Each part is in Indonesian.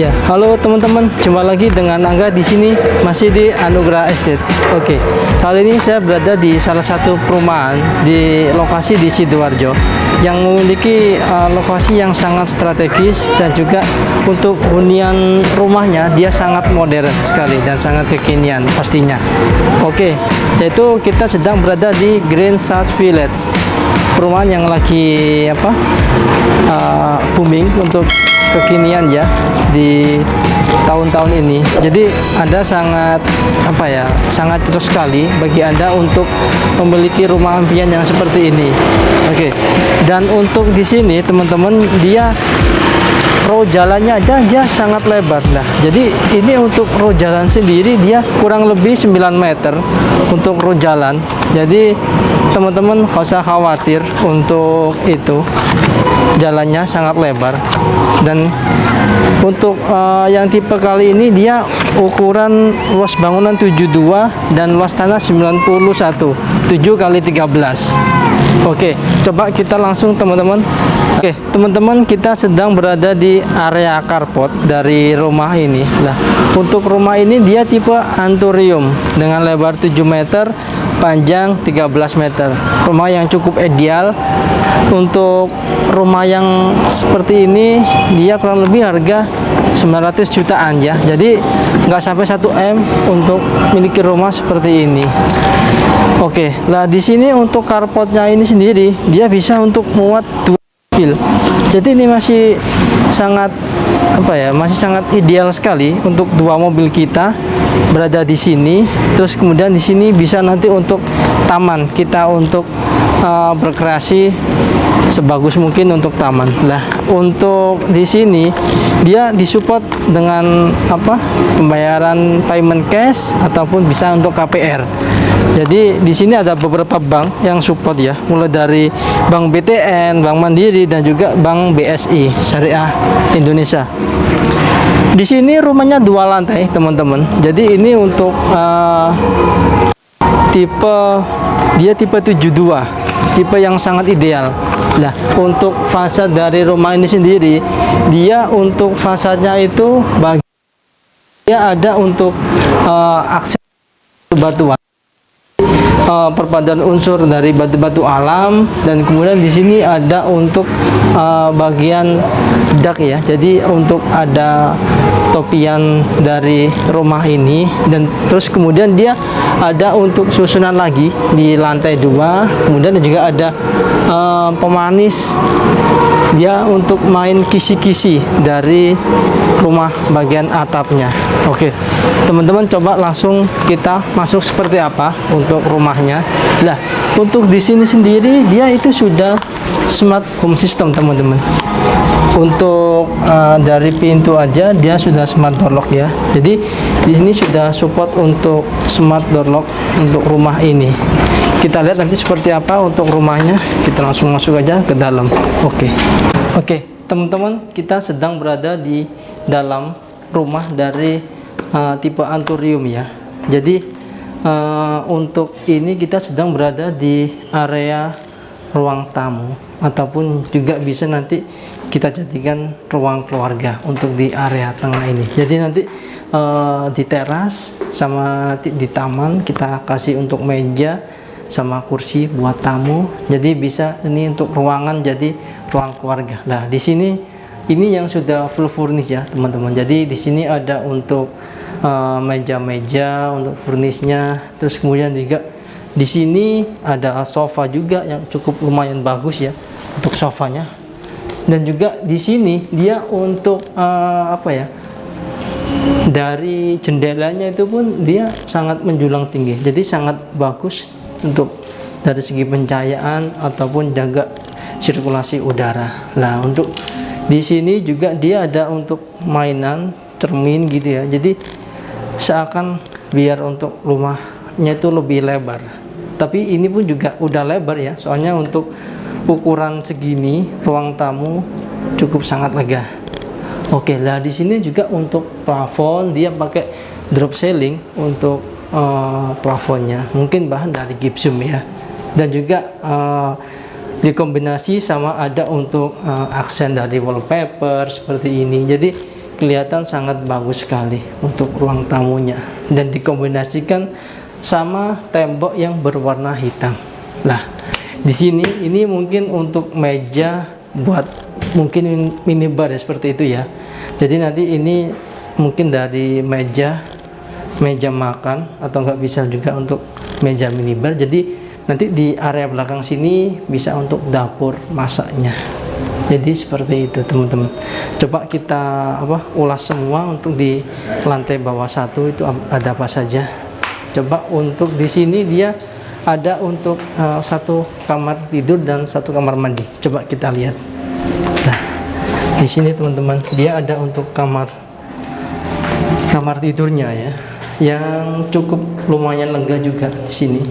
Ya, halo teman-teman, jumpa lagi dengan Angga di sini masih di Anugerah Estate. Oke, kali ini saya berada di salah satu perumahan di lokasi di Sidoarjo yang memiliki lokasi yang sangat strategis dan juga untuk hunian rumahnya dia sangat modern sekali dan sangat kekinian pastinya. Oke, yaitu kita sedang berada di Green South Village, perumahan yang lagi booming untuk kekinian ya di tahun-tahun ini. Jadi Anda sangat sangat cocok sekali bagi Anda untuk memiliki rumah impian yang seperti ini. Oke. Dan untuk di sini teman-teman, dia row jalannya aja dia sangat lebar. Nah, jadi ini untuk row jalan sendiri dia kurang lebih 9 meter untuk row jalan. Jadi teman-teman nggak usah khawatir untuk itu, jalannya sangat lebar. Dan untuk yang tipe kali ini dia ukuran luas bangunan 72 dan luas tanah 91, 7 kali 13. Oke, coba kita langsung teman-teman. Oke, teman-teman, kita sedang berada di area carport dari rumah ini. Nah, untuk rumah ini dia tipe Anturium dengan lebar 7 meter, panjang 13 meter. Rumah yang cukup ideal. Untuk rumah yang seperti ini dia kurang lebih harga 900 jutaan ya. Jadi nggak sampai 1 M untuk memiliki rumah seperti ini. Oke, nah di sini untuk carportnya ini sendiri dia bisa untuk muat 2 mobil. Jadi ini masih sangat masih sangat ideal sekali untuk 2 mobil kita berada di sini. Terus kemudian di sini bisa nanti untuk taman kita untuk berkreasi sebagus mungkin untuk taman. Lah, untuk di sini dia disupport dengan pembayaran payment cash ataupun bisa untuk KPR. Jadi di sini ada beberapa bank yang support ya, mulai dari Bank BTN, Bank Mandiri dan juga Bank BSI Syariah Indonesia. Di sini rumahnya 2 lantai, teman-teman. Jadi ini untuk dia tipe 72, tipe yang sangat ideal. Nah, untuk fasad dari rumah ini sendiri, dia untuk fasadnya itu dia ada untuk akses batuan, perpaduan unsur dari batu-batu alam, dan kemudian di sini ada untuk bagian dak ya. Jadi untuk ada topian dari rumah ini, dan terus kemudian dia ada untuk susunan lagi di lantai 2. Kemudian juga ada pemanis dia untuk main kisi-kisi dari rumah bagian atapnya. Oke, teman-teman, coba langsung kita masuk seperti apa untuk rumahnya. Nah, untuk di sini sendiri dia itu sudah smart home system, teman-teman. Untuk dari pintu aja dia sudah smart door lock ya. Jadi di sini sudah support untuk smart door lock untuk rumah ini. Kita lihat nanti seperti apa untuk rumahnya. Kita langsung masuk aja ke dalam. Oke, teman-teman, kita sedang berada di dalam rumah dari tipe Anturium ya. Jadi untuk ini kita sedang berada di area ruang tamu, ataupun juga bisa nanti kita jadikan ruang keluarga untuk di area tengah ini. Jadi nanti di teras sama nanti di taman kita kasih untuk meja sama kursi buat tamu. Jadi bisa ini untuk ruangan jadi ruang keluarga. Nah, di sini ini yang sudah full furnish ya, teman-teman. Jadi di sini ada untuk meja-meja untuk furnishnya. Terus kemudian juga di sini ada sofa juga yang cukup lumayan bagus ya untuk sofanya. Dan juga di sini dia untuk dari jendelanya itu pun dia sangat menjulang tinggi. Jadi sangat bagus untuk dari segi pencahayaan ataupun jaga sirkulasi udara. Nah, untuk di sini juga dia ada untuk mainan cermin gitu ya. Jadi seakan biar untuk rumahnya itu lebih lebar. Tapi ini pun juga udah lebar ya. Soalnya untuk ukuran segini ruang tamu cukup sangat lega. Oke, lah di sini juga untuk plafon dia pakai drop ceiling untuk plafonnya. Mungkin bahan dari gypsum ya. Dan juga dikombinasi sama ada untuk aksen dari wallpaper seperti ini. Jadi kelihatan sangat bagus sekali untuk ruang tamunya, dan dikombinasikan sama tembok yang berwarna hitam. Nah, di sini ini mungkin untuk meja buat mungkin minibar ya, seperti itu ya. Jadi nanti ini mungkin dari meja makan, atau nggak bisa juga untuk meja minibar. Jadi nanti di area belakang sini bisa untuk dapur masaknya. Jadi seperti itu teman-teman. Coba kita ulas semua untuk di lantai bawah satu itu ada apa saja. Coba untuk di sini dia ada untuk satu kamar tidur dan satu kamar mandi. Coba kita lihat. Nah, di sini teman-teman dia ada untuk kamar tidurnya ya, yang cukup lumayan lega juga di sini.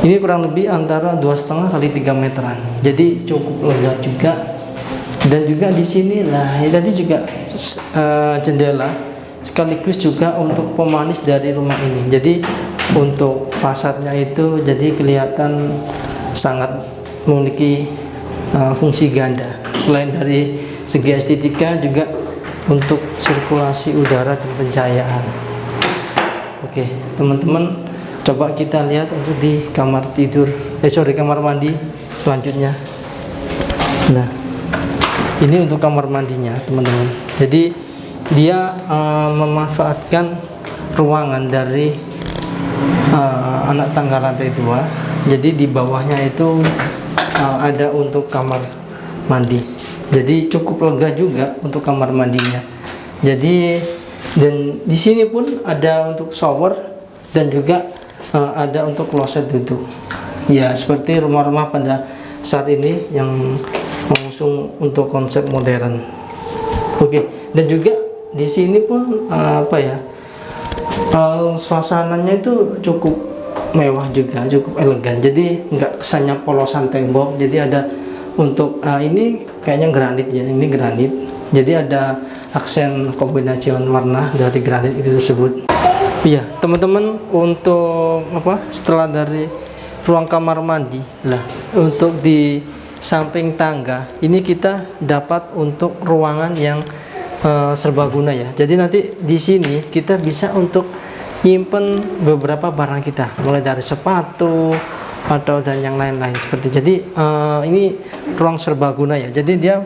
Ini kurang lebih antara 2,5 kali 3 meteran. Jadi cukup lega juga. Dan juga di sini lah, ini tadi juga jendela sekaligus juga untuk pemanis dari rumah ini. Jadi untuk fasadnya itu jadi kelihatan sangat memiliki fungsi ganda. Selain dari segi estetika juga untuk sirkulasi udara dan pencahayaan. Oke, teman-teman, coba kita lihat untuk di kamar tidur, kamar mandi selanjutnya. Nah, ini untuk kamar mandinya teman-teman. Jadi dia memanfaatkan ruangan dari anak tangga lantai 2. Jadi di bawahnya itu ada untuk kamar mandi. Jadi cukup lega juga untuk kamar mandinya. Jadi dan di sini pun ada untuk shower dan juga ada untuk kloset duduk. Ya, seperti rumah-rumah pada saat ini yang mengusung untuk konsep modern. Oke, dan juga di sini pun suasananya itu cukup mewah juga, cukup elegan. Jadi nggak kesannya polosan tembok. Jadi ada untuk ini kayaknya granit ya, ini granit. Jadi ada aksen kombinasi warna dari granit itu tersebut. Iya, teman-teman, untuk setelah dari ruang kamar mandi lah, untuk di samping tangga ini kita dapat untuk ruangan yang serbaguna ya. Jadi nanti di sini kita bisa untuk nyimpen beberapa barang kita, mulai dari sepatu atau dan yang lain-lain seperti. Jadi ini ruang serbaguna ya. Jadi dia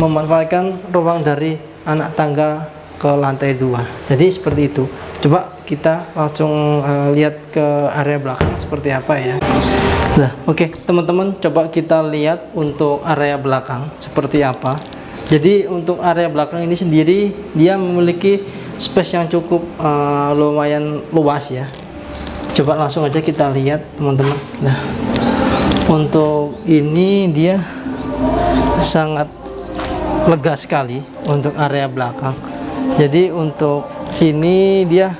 memanfaatkan ruang dari anak tangga ke lantai 2. Jadi seperti itu. Coba kita langsung lihat ke area belakang seperti apa ya. Nah, oke, teman-teman, coba kita lihat untuk area belakang seperti apa. Jadi untuk area belakang ini sendiri dia memiliki space yang cukup lumayan luas ya. Coba langsung aja kita lihat teman-teman. Nah, untuk ini dia sangat lega sekali untuk area belakang. Jadi untuk sini dia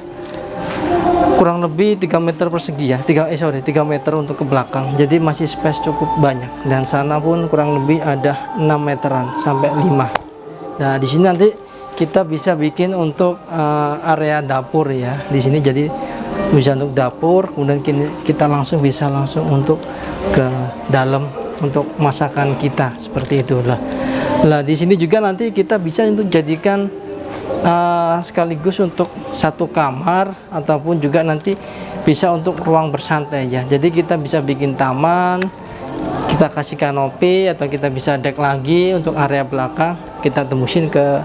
kurang lebih 3 meter persegi ya, 3 meter untuk ke belakang. Jadi masih space cukup banyak, dan sana pun kurang lebih ada 6 meteran sampai 5. Nah, di sini nanti kita bisa bikin untuk area dapur ya. Di sini jadi bisa untuk dapur, kemudian kita bisa langsung untuk ke dalam untuk masakan kita seperti itulah. Nah, di sini juga nanti kita bisa untuk jadikan sekaligus untuk satu kamar, ataupun juga nanti bisa untuk ruang bersantai ya. Jadi kita bisa bikin taman, kita kasih kanopi, atau kita bisa deck lagi untuk area belakang, kita tembusin ke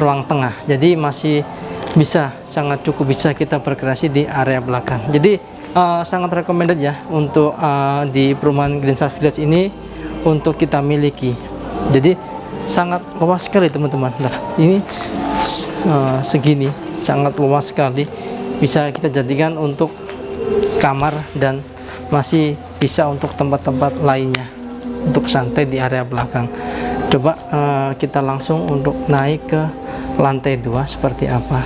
ruang tengah. Jadi masih bisa, sangat cukup bisa kita berkreasi di area belakang. Jadi sangat recommended ya untuk di perumahan Greenside Village ini untuk kita miliki. Jadi sangat luas sekali teman-teman. Nah, ini segini sangat luas sekali, bisa kita jadikan untuk kamar dan masih bisa untuk tempat-tempat lainnya untuk santai di area belakang. Coba kita langsung untuk naik ke lantai 2 seperti apa.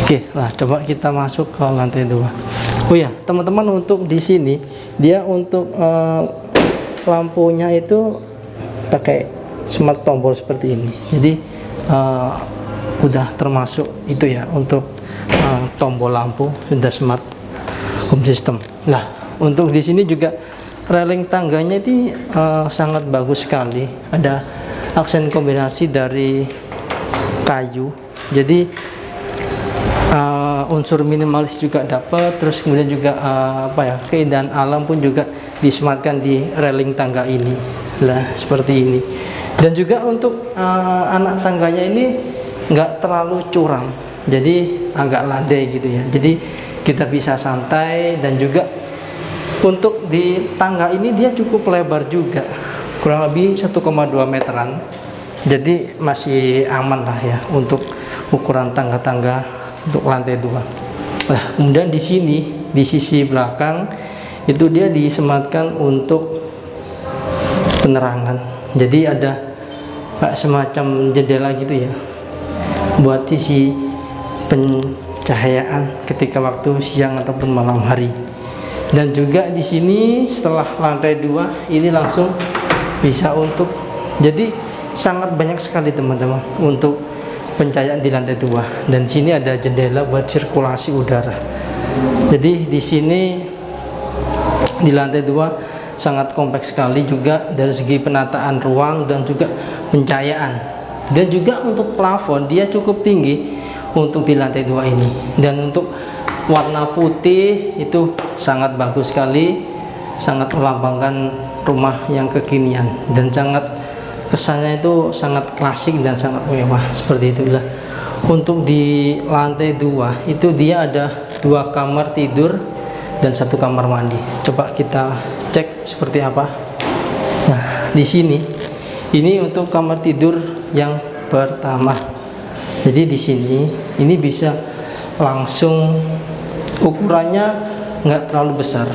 Oke, lah coba kita masuk ke lantai 2. Oh ya, teman-teman, untuk di sini dia untuk lampunya itu pakai smart tombol seperti ini. Jadi udah termasuk itu ya, untuk tombol lampu sudah smart home system. Nah, untuk di sini juga railing tangganya itu sangat bagus sekali. Ada aksen kombinasi dari kayu. Jadi unsur minimalis juga dapat, terus kemudian juga keindahan alam pun juga disematkan di railing tangga ini lah, seperti ini. Dan juga untuk anak tangganya ini nggak terlalu curam, jadi agak landai gitu ya, jadi kita bisa santai. Dan juga untuk di tangga ini dia cukup lebar juga, kurang lebih 1,2 meteran, jadi masih aman lah ya untuk ukuran tangga-tangga untuk lantai 2. Nah, kemudian di sini di sisi belakang itu dia disematkan untuk penerangan. Jadi ada kayak semacam jendela gitu ya, buat sisi pencahayaan ketika waktu siang ataupun malam hari. Dan juga di sini setelah lantai 2 ini langsung bisa untuk, jadi sangat banyak sekali teman-teman untuk pencahayaan di lantai 2. Dan sini ada jendela buat sirkulasi udara. Jadi di sini di lantai 2 sangat kompleks sekali juga dari segi penataan ruang dan juga pencahayaan. Dan juga untuk plafon dia cukup tinggi untuk di lantai 2 ini. Dan untuk warna putih itu sangat bagus sekali, sangat melambangkan rumah yang kekinian dan sangat kesannya itu sangat klasik dan sangat mewah, seperti itulah. Untuk di lantai 2 itu dia ada 2 kamar tidur dan 1 kamar mandi. Coba kita cek seperti apa. Nah, di sini ini untuk kamar tidur yang pertama. Jadi di sini ini bisa langsung, ukurannya nggak terlalu besar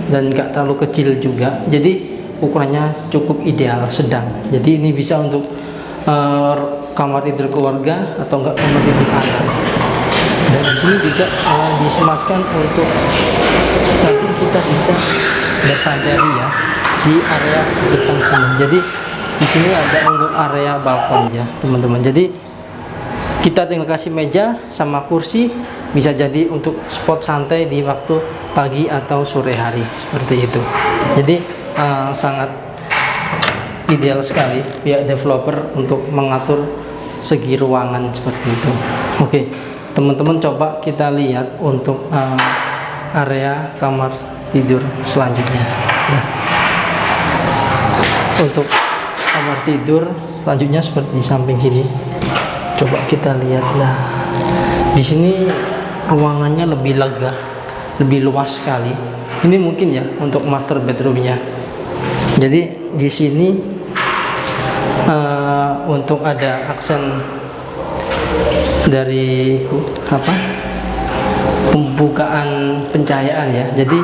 dan nggak terlalu kecil juga. Jadi ukurannya cukup ideal, sedang. Jadi ini bisa untuk kamar tidur keluarga atau enggak kamar tidur anak. Dan di sini juga disematkan untuk nanti kita bisa bersantai ya di area depan sini. Jadi di sini ada untuk area balkon ya teman-teman. Jadi kita tinggal kasih meja sama kursi, bisa jadi untuk spot santai di waktu pagi atau sore hari, seperti itu. Jadi sangat ideal sekali pihak developer untuk mengatur segi ruangan seperti itu. Oke, teman-teman, coba kita lihat untuk area kamar tidur selanjutnya. Nah, untuk kamar tidur selanjutnya seperti di samping sini. Coba kita lihat. Nah, di sini ruangannya lebih lega, lebih luas sekali. Ini mungkin ya untuk master bedroomnya. Jadi di sini untuk ada aksen dari pembukaan pencahayaan ya. Jadi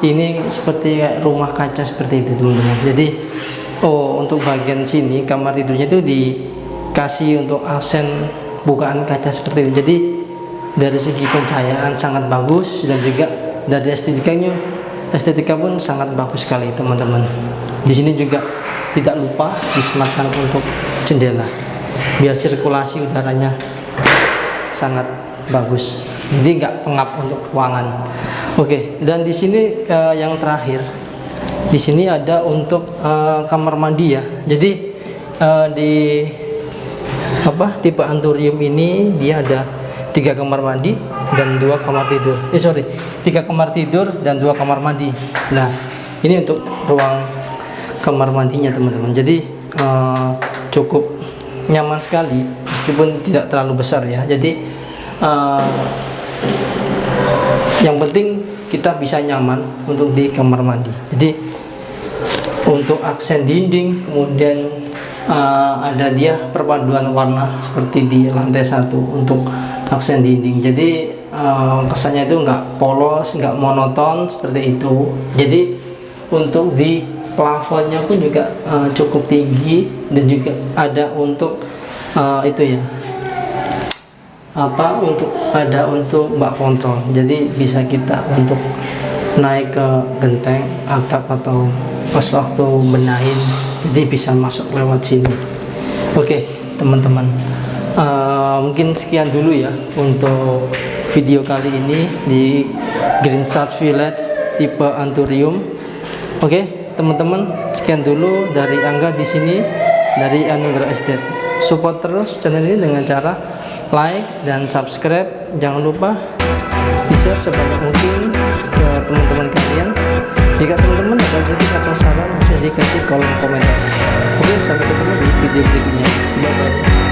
ini seperti kayak rumah kaca seperti itu teman-teman. Jadi untuk bagian sini kamar tidurnya itu dikasih untuk aksen bukaan kaca seperti ini. Jadi dari segi pencahayaan sangat bagus dan juga dari estetika pun sangat bagus sekali teman-teman. Di sini juga tidak lupa disematkan untuk jendela biar sirkulasi udaranya sangat bagus, jadi nggak pengap untuk ruangan. Oke, dan di sini yang terakhir di sini ada untuk kamar mandi ya. Jadi di tipe Anturium ini dia ada 3 kamar mandi dan 2 kamar tidur. 3 kamar tidur dan 2 kamar mandi. Nah, ini untuk ruang kamar mandinya teman-teman. Jadi cukup nyaman sekali meskipun tidak terlalu besar ya. Jadi yang penting kita bisa nyaman untuk di kamar mandi. Jadi untuk aksen dinding, kemudian ada dia perpaduan warna seperti di lantai 1 untuk aksen dinding. Jadi kesannya itu nggak polos, nggak monoton seperti itu. Jadi untuk di plafonnya pun juga cukup tinggi dan juga ada untuk untuk bak kontrol. Jadi bisa kita untuk naik ke genteng atap atau pas waktu benahin, jadi bisa masuk lewat sini. Oke teman-teman, mungkin sekian dulu ya untuk video kali ini di Greenside Village tipe Anturium. Oke teman-teman, sekian dulu dari Angga di sini. dari Anugerah Estate. Support terus channel ini dengan cara like dan subscribe. Jangan lupa di-share sebanyak mungkin ke teman-teman kalian. Jika teman-teman ada kritik atau saran, bisa dikasih kolom komentar. Oke, sampai ketemu di video berikutnya. Bye bye.